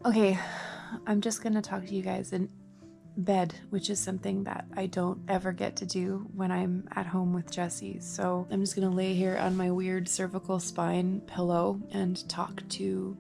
Okay, I'm just gonna talk to you guys in bed, which is something that I don't ever get to do when I'm at home with Jesse. So I'm just gonna lay here on my weird cervical spine pillow and talk to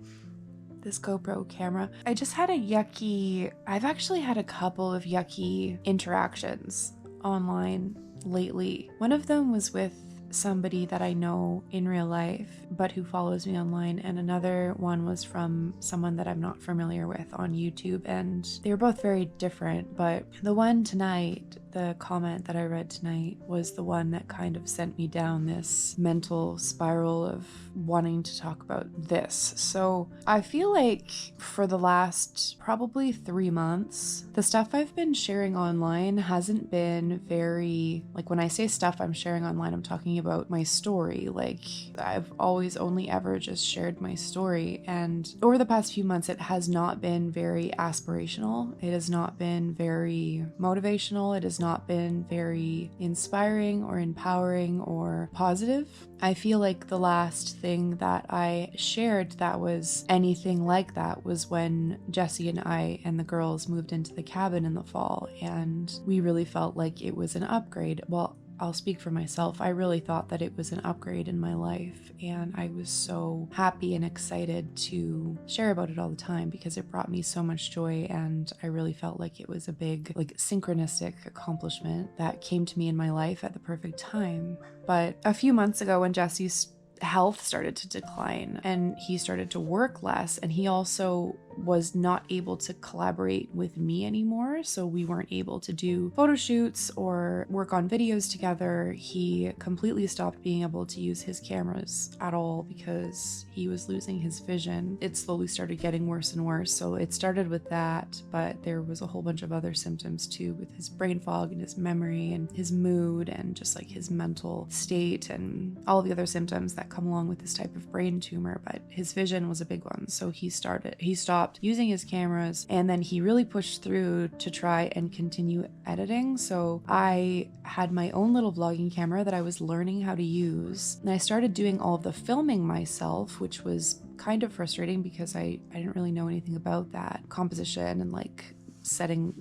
this GoPro camera. I've actually had a couple of yucky interactions online lately. One of them was with somebody that I know in real life, but who follows me online, and another one was from someone that I'm not familiar with on YouTube, and they were both very different. But the one tonight, the comment that I read tonight, was the one that kind of sent me down this mental spiral of wanting to talk about this. So I feel like for the last probably 3 months, the stuff I've been sharing online hasn't been very, like, when I say stuff I'm sharing online, I'm talking about my story. Like, I've always only ever just shared my story, and over the past few months it has not been very aspirational. It has not been very motivational. It has not been very inspiring or empowering or positive. I feel like the last thing that I shared that was anything like that was when Jesse and I and the girls moved into the cabin in the fall, and we really felt like it was an upgrade. Well, I'll speak for myself. I really thought that it was an upgrade in my life, and I was so happy and excited to share about it all the time because it brought me so much joy, and I really felt like it was a big, like, synchronistic accomplishment that came to me in my life at the perfect time. But a few months ago, when Jesse's health started to decline and he started to work less, and he also was not able to collaborate with me anymore, so we weren't able to do photo shoots or work on videos together. He completely stopped being able to use his cameras at all because he was losing his vision. It slowly started getting worse and worse. So it started with that, but there was a whole bunch of other symptoms too, with his brain fog and his memory and his mood and just like his mental state and all of the other symptoms that come along with this type of brain tumor. But his vision was a big one, so he stopped using his cameras, and then he really pushed through to try and continue editing. So I had my own little vlogging camera that I was learning how to use, and I started doing all of the filming myself, which was kind of frustrating because I didn't really know anything about that composition and like setting,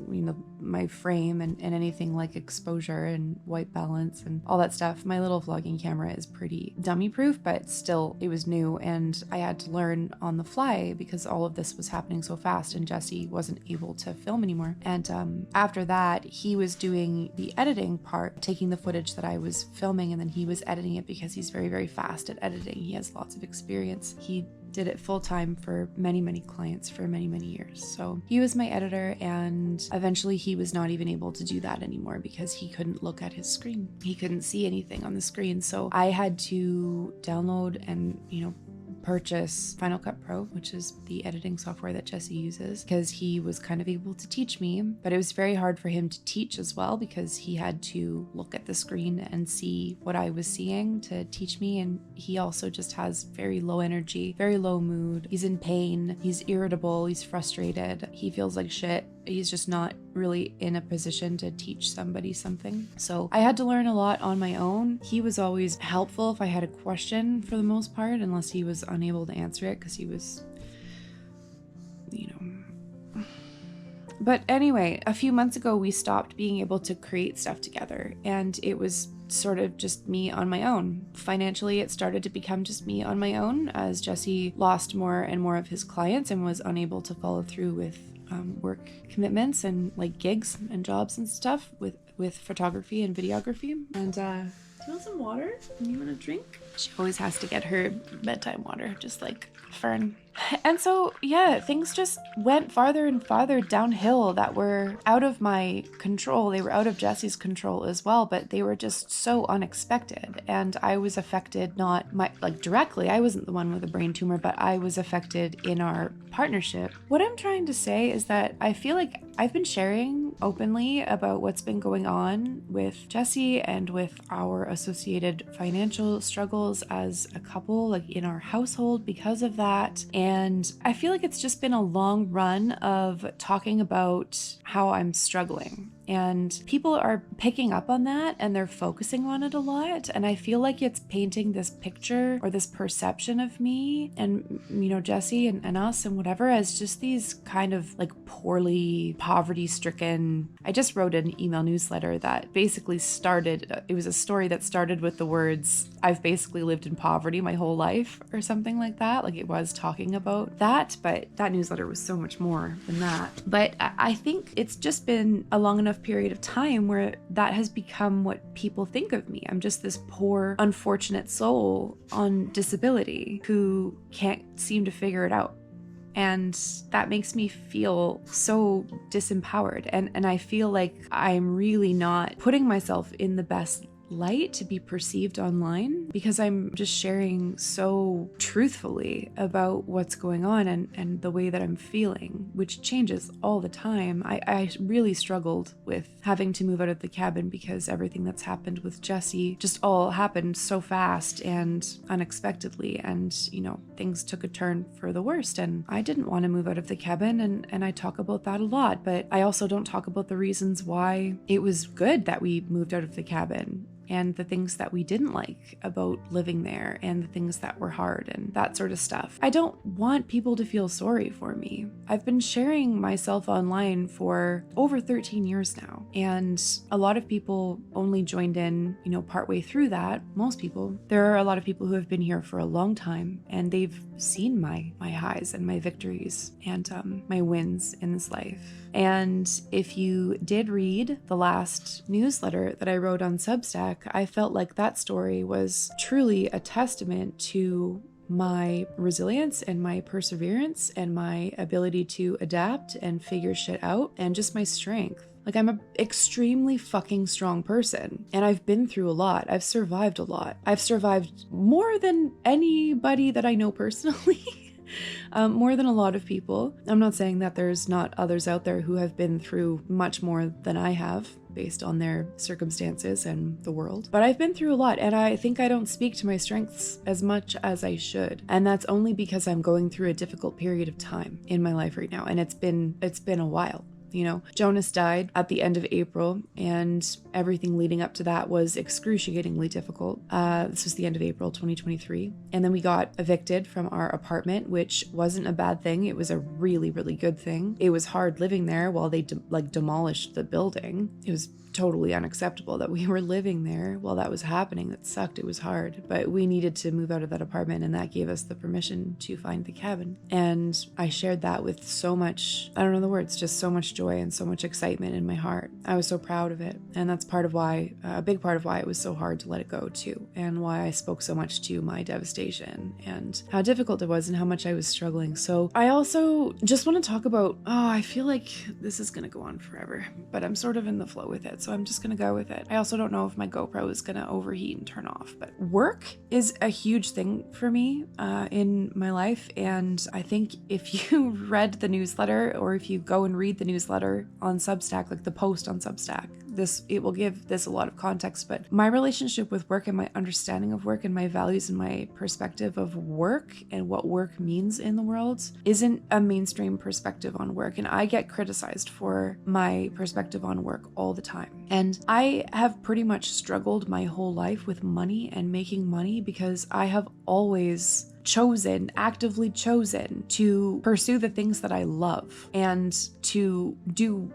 my frame and anything like exposure and white balance and all that stuff. My little vlogging camera is pretty dummy proof, but still, it was new and I had to learn on the fly because all of this was happening so fast and Jesse wasn't able to film anymore. And after that, he was doing the editing part, taking the footage that I was filming, and then he was editing it because he's very, very fast at editing. He has lots of experience. He did it full time for many, many clients for many, many years. So he was my editor, and eventually he was not even able to do that anymore because he couldn't look at his screen. He couldn't see anything on the screen. So I had to download and, purchase Final Cut Pro, which is the editing software that Jesse uses, because he was kind of able to teach me, but it was very hard for him to teach as well because he had to look at the screen and see what I was seeing to teach me. And he also just has very low energy, very low mood. He's in pain, he's irritable, he's frustrated, he feels like shit. He's just not really in a position to teach somebody something. So I had to learn a lot on my own. He was always helpful if I had a question for the most part, unless he was unable to answer it because he was, But anyway, a few months ago, we stopped being able to create stuff together, and it was sort of just me on my own. Financially, it started to become just me on my own as Jesse lost more and more of his clients and was unable to follow through with work commitments and like gigs and jobs and stuff with photography and videography. And do you want some water? You want a drink? She always has to get her bedtime water, just like Fern. And so, yeah, things just went farther and farther downhill that were out of my control. They were out of Jesse's control as well, but they were just so unexpected. And I was affected, not directly. I wasn't the one with a brain tumor, but I was affected in our partnership. What I'm trying to say is that I feel like I've been sharing openly about what's been going on with Jesse and with our associated financial struggles as a couple, like in our household because of that. And I feel like it's just been a long run of talking about how I'm struggling. And people are picking up on that and they're focusing on it a lot. And I feel like it's painting this picture or this perception of me and, Jesse and us and whatever as just these kind of like poorly poverty stricken. I just wrote an email newsletter that basically it was a story that started with the words, I've basically lived in poverty my whole life or something like that. Like it was talking about that, but that newsletter was so much more than that. But I think it's just been a long enough period of time where that has become what people think of me. I'm just this poor, unfortunate soul on disability who can't seem to figure it out. And that makes me feel so disempowered. And I feel like I'm really not putting myself in the best light to be perceived online because I'm just sharing so truthfully about what's going on and the way that I'm feeling, which changes all the time. I really struggled with having to move out of the cabin because everything that's happened with Jesse just all happened so fast and unexpectedly, and things took a turn for the worst, and I didn't want to move out of the cabin, and I talk about that a lot, but I also don't talk about the reasons why it was good that we moved out of the cabin and the things that we didn't like about living there and the things that were hard and that sort of stuff. I don't want people to feel sorry for me. I've been sharing myself online for over 13 years now, and a lot of people only joined in, partway through that. Most people. There are a lot of people who have been here for a long time, and they've seen my highs and my victories and my wins in this life. And if you did read the last newsletter that I wrote on Substack, I felt like that story was truly a testament to my resilience and my perseverance and my ability to adapt and figure shit out and just my strength. Like, I'm an extremely fucking strong person, and I've been through a lot. I've survived a lot. I've survived more than anybody that I know personally. More than a lot of people. I'm not saying that there's not others out there who have been through much more than I have based on their circumstances and the world. But I've been through a lot, and I think I don't speak to my strengths as much as I should. And that's only because I'm going through a difficult period of time in my life right now, and it's been a while. Jonas died at the end of April, and everything leading up to that was excruciatingly difficult. This was the end of April 2023. And then we got evicted from our apartment, which wasn't a bad thing. It was a really, really good thing. It was hard living there while they demolished the building. It was totally unacceptable that we were living there while that was happening. That sucked. It was hard, but we needed to move out of that apartment, and that gave us the permission to find the cabin. And I shared that with so much, I don't know the words, just so much joy and so much excitement in my heart. I was so proud of it. And that's a big part of why it was so hard to let it go too, and why I spoke so much to my devastation and how difficult it was and how much I was struggling. So I also just want to talk about, I feel like this is going to go on forever, but I'm sort of in the flow with it. So I'm just going to go with it. I also don't know if my GoPro is going to overheat and turn off, but work is a huge thing for me in my life. And I think if you read the newsletter, or if you go and read the newsletter on Substack, like the post on Substack, it will give this a lot of context. But my relationship with work and my understanding of work and my values and my perspective of work and what work means in the world isn't a mainstream perspective on work. And I get criticized for my perspective on work all the time. And I have pretty much struggled my whole life with money and making money because I have always actively chosen to pursue the things that I love and to do,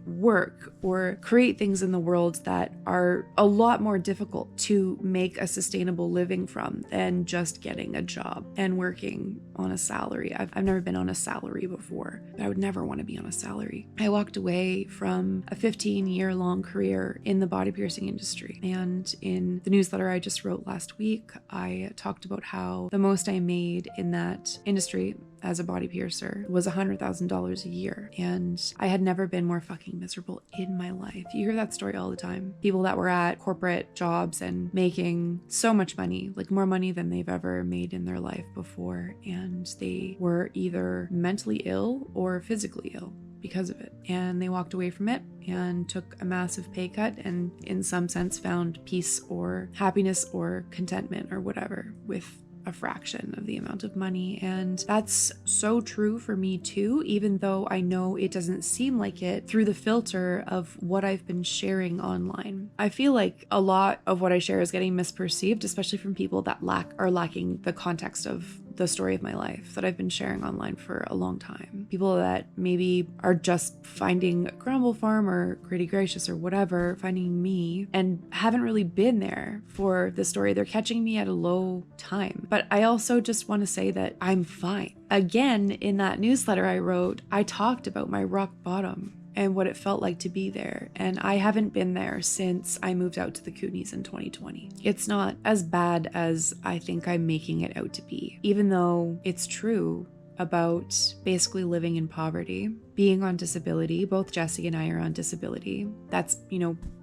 work or create things in the world that are a lot more difficult to make a sustainable living from than just getting a job and working on a salary. I've never been on a salary before, but I would never want to be on a salary. I walked away from a 15-year-long career in the body piercing industry. And in the newsletter I just wrote last week, I talked about how the most I made in that industry as a body piercer was $100,000 a year. And I had never been more fucking miserable in my life. You hear that story all the time. People that were at corporate jobs and making so much money, like more money than they've ever made in their life before. And they were either mentally ill or physically ill because of it. And they walked away from it and took a massive pay cut and in some sense found peace or happiness or contentment or whatever with a fraction of the amount of money. And that's so true for me too, even though I know it doesn't seem like it through the filter of what I've been sharing online. I feel like a lot of what I share is getting misperceived, especially from people that are lacking the context of the story of my life that I've been sharing online for a long time. People that maybe are just finding Grumble Farm or Gritty Gracious or whatever, finding me, and haven't really been there for the story. They're catching me at a low time. But I also just want to say that I'm fine. Again, in that newsletter I wrote, I talked about my rock bottom and what it felt like to be there. And I haven't been there since I moved out to the Kootenays in 2020. It's not as bad as I think I'm making it out to be, even though it's true about basically living in poverty, being on disability. Both Jesse and I are on disability. That's,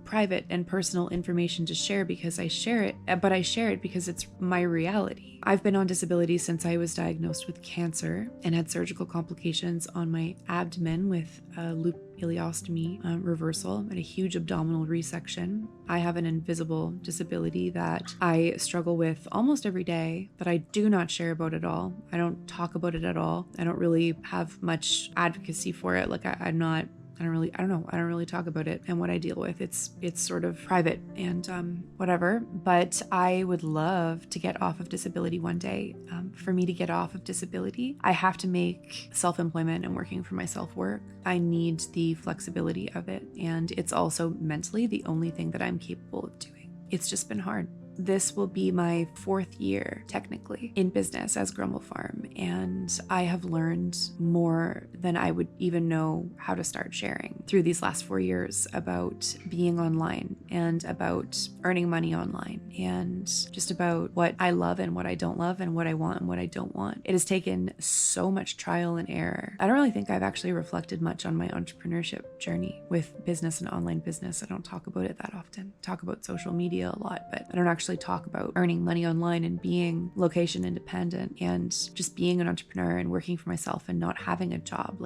private and personal information to share because I share it, but I share it because it's my reality. I've been on disability since I was diagnosed with cancer and had surgical complications on my abdomen with a loop ileostomy reversal and a huge abdominal resection. I have an invisible disability that I struggle with almost every day, but I do not share about it all. I don't talk about it at all. I don't really have much advocacy for it. Like I don't really talk about it and what I deal with. It's sort of private and whatever, but I would love to get off of disability one day. For me to get off of disability, I have to make self-employment and working for myself work. I need the flexibility of it. And it's also mentally the only thing that I'm capable of doing. It's just been hard. This will be my 4th year, technically, in business as Grumble Farm, and I have learned more than I would even know how to start sharing through these last 4 years about being online and about earning money online and just about what I love and what I don't love and what I want and what I don't want. It has taken so much trial and error. I don't really think I've actually reflected much on my entrepreneurship journey with business and online business. I don't talk about it that often. I talk about social media a lot, but I don't actually talk about earning money online and being location independent and just being an entrepreneur and working for myself and not having a job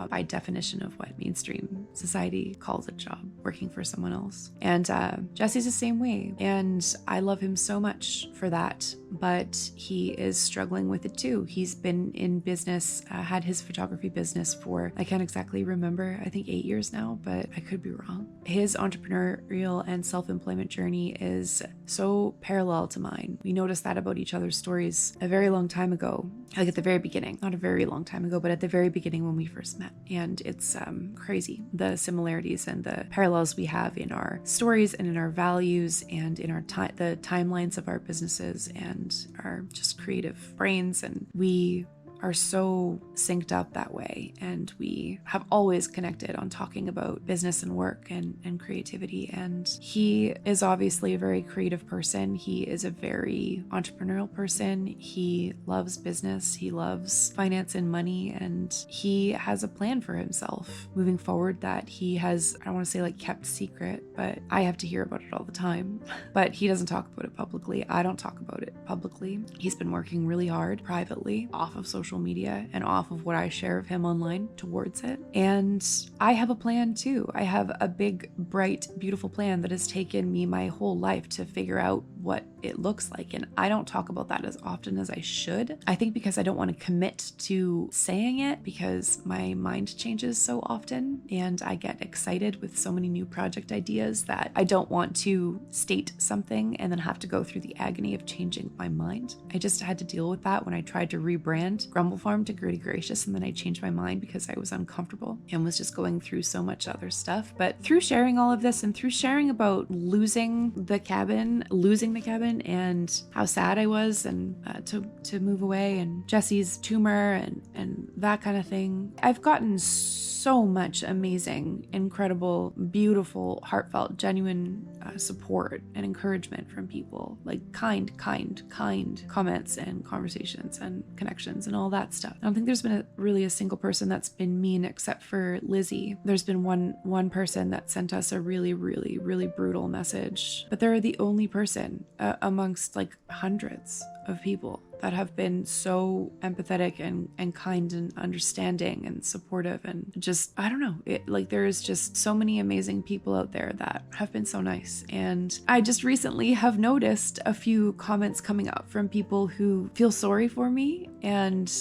by definition of what mainstream society calls a job, working for someone else. And Jesse's the same way, and I love him so much for that, but he is struggling with it too. He's been in business, had his photography business for, I can't exactly remember, I think 8 years now, but I could be wrong. His entrepreneurial and self-employment journey is so parallel to mine. We noticed that about each other's stories a very long time ago, like at the very beginning, not a very long time ago, but at the very beginning when we first met. And it's crazy, the similarities and the parallels we have in our stories and in our values and in our the timelines of our businesses and our just creative brains. And we are so synced up that way. And we have always connected on talking about business and work and creativity. And he is obviously a very creative person. He is a very entrepreneurial person. He loves business. He loves finance and money. And he has a plan for himself moving forward that he has, I don't want to say like kept secret, but I have to hear about it all the time. But he doesn't talk about it publicly. I don't talk about it publicly. He's been working really hard privately off of social media and off of what I share of him online towards it. And I have a plan too. I have a big, bright, beautiful plan that has taken me my whole life to figure out what it looks like. And I don't talk about that as often as I should. I think because I don't want to commit to saying it because my mind changes so often and I get excited with so many new project ideas that I don't want to state something and then have to go through the agony of changing my mind. I just had to deal with that when I tried to rebrand Grumble Farm to Gritty Gracious, and then I changed my mind because I was uncomfortable and was just going through so much other stuff. But through sharing all of this and through sharing about losing the cabin and how sad I was and to move away and Jesse's tumor and that kind of thing, I've gotten so much amazing, incredible, beautiful, heartfelt, genuine support and encouragement from people, like kind comments and conversations and connections and all that stuff. I don't think there's been really a single person that's been mean except for Lizzie. There's been one person that sent us a really, really, really brutal message, but they're the only person amongst like hundreds of people that have been so empathetic and kind and understanding and supportive, and just, I don't know, there's just so many amazing people out there that have been so nice. And I just recently have noticed a few comments coming up from people who feel sorry for me, and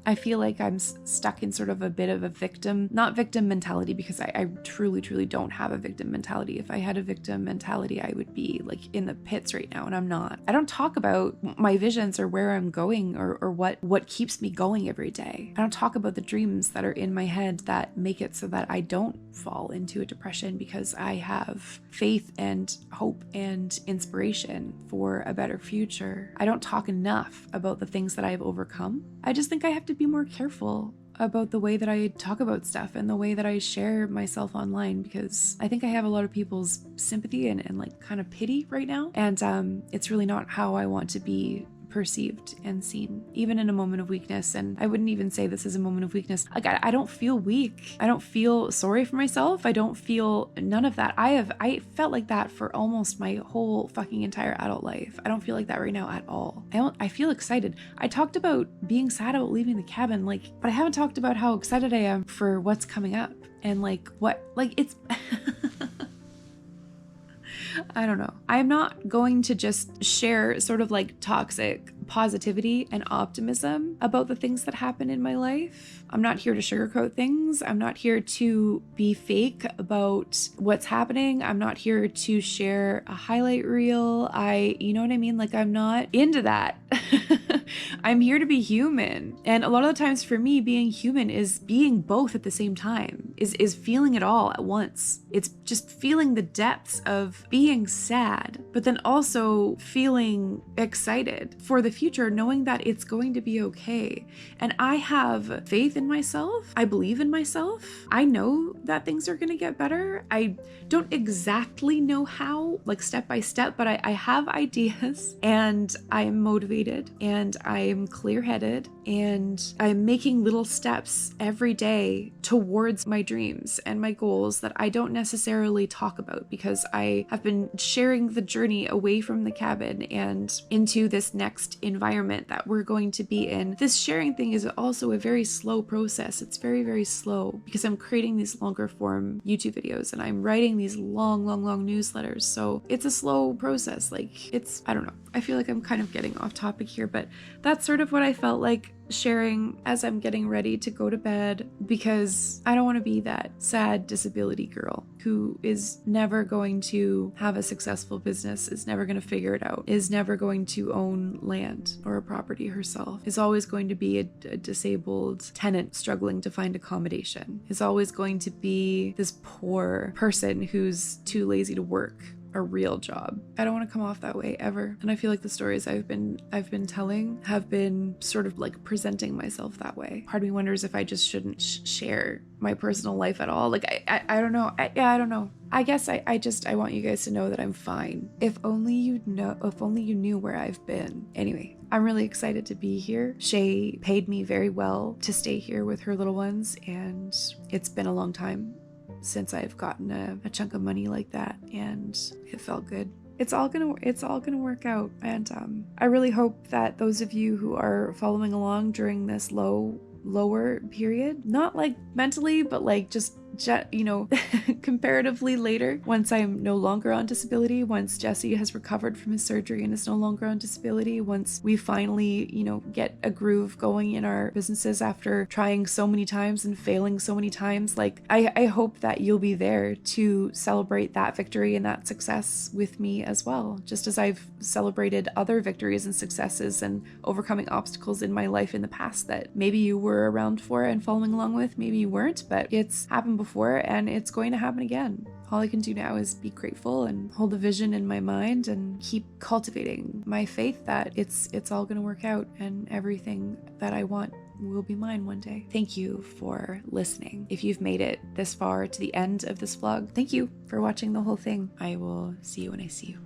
I feel like I'm stuck in sort of a bit of a not victim mentality, because I truly, truly don't have a victim mentality. If I had a victim mentality, I would be like in the pits right now, and I'm not. I don't talk about my visions or where I'm going or what keeps me going every day. I don't talk about the dreams that are in my head that make it so that I don't fall into a depression, because I have faith and hope and inspiration for a better future. I don't talk enough about the things that I've overcome. I just think I have to be more careful about the way that I talk about stuff and the way that I share myself online, because I think I have a lot of people's sympathy and like kind of pity right now. And it's really not how I want to be perceived and seen, even in a moment of weakness. And I wouldn't even say this is a moment of weakness. Like, I don't feel weak. I don't feel sorry for myself. I don't feel none of that. I felt like that for almost my whole fucking entire adult life. I don't feel like that right now at all. I feel excited. I talked about being sad about leaving the cabin, but I haven't talked about how excited I am for what's coming up and it's I don't know. I'm not going to just share sort of like toxic positivity and optimism about the things that happen in my life. I'm not here to sugarcoat things. I'm not here to be fake about what's happening. I'm not here to share a highlight reel. You know what I mean? Like, I'm not into that. I'm here to be human. And a lot of the times for me, being human is being both at the same time, is feeling it all at once. It's just feeling the depths of being sad, but then also feeling excited for the future, knowing that it's going to be okay. And I have faith in myself. I believe in myself. I know that things are going to get better. I don't exactly know how, like step by step, but I have ideas, and I am motivated, and I am clear-headed, and I'm making little steps every day towards my dreams and my goals that I don't necessarily talk about, because I have been sharing the journey away from the cabin and into this next environment that we're going to be in. This sharing thing is also a very slow process. It's very, very slow, because I'm creating these longer form YouTube videos and I'm writing these long newsletters. So it's a slow process. I don't know. I feel like I'm kind of getting off topic here, but that's sort of what I felt like sharing as I'm getting ready to go to bed, because I don't want to be that sad disability girl who is never going to have a successful business, is never going to figure it out, is never going to own land or a property herself, is always going to be a disabled tenant struggling to find accommodation, is always going to be this poor person who's too lazy to work a real job. I don't want to come off that way ever. And I feel like the stories I've been telling have been sort of like presenting myself that way. Part of me wonders if I just shouldn't share my personal life at all. I don't know. I don't know. I guess I want you guys to know that I'm fine. If only you knew where I've been. Anyway, I'm really excited to be here. Shay paid me very well to stay here with her little ones, and it's been a long time since I've gotten a chunk of money like that, and it felt good. It's all gonna work out, and I really hope that those of you who are following along during this lower period, not like mentally, but like just comparatively later, once I'm no longer on disability, once Jesse has recovered from his surgery and is no longer on disability, once we finally, get a groove going in our businesses after trying so many times and failing so many times, I hope that you'll be there to celebrate that victory and that success with me as well, just as I've celebrated other victories and successes and overcoming obstacles in my life in the past that maybe you were around for and following along with, maybe you weren't, but it's happened before and it's going to happen again. All I can do now is be grateful and hold a vision in my mind and keep cultivating my faith that it's all going to work out and everything that I want will be mine one day. Thank you for listening. If you've made it this far to the end of this vlog, thank you for watching the whole thing. I will see you when I see you.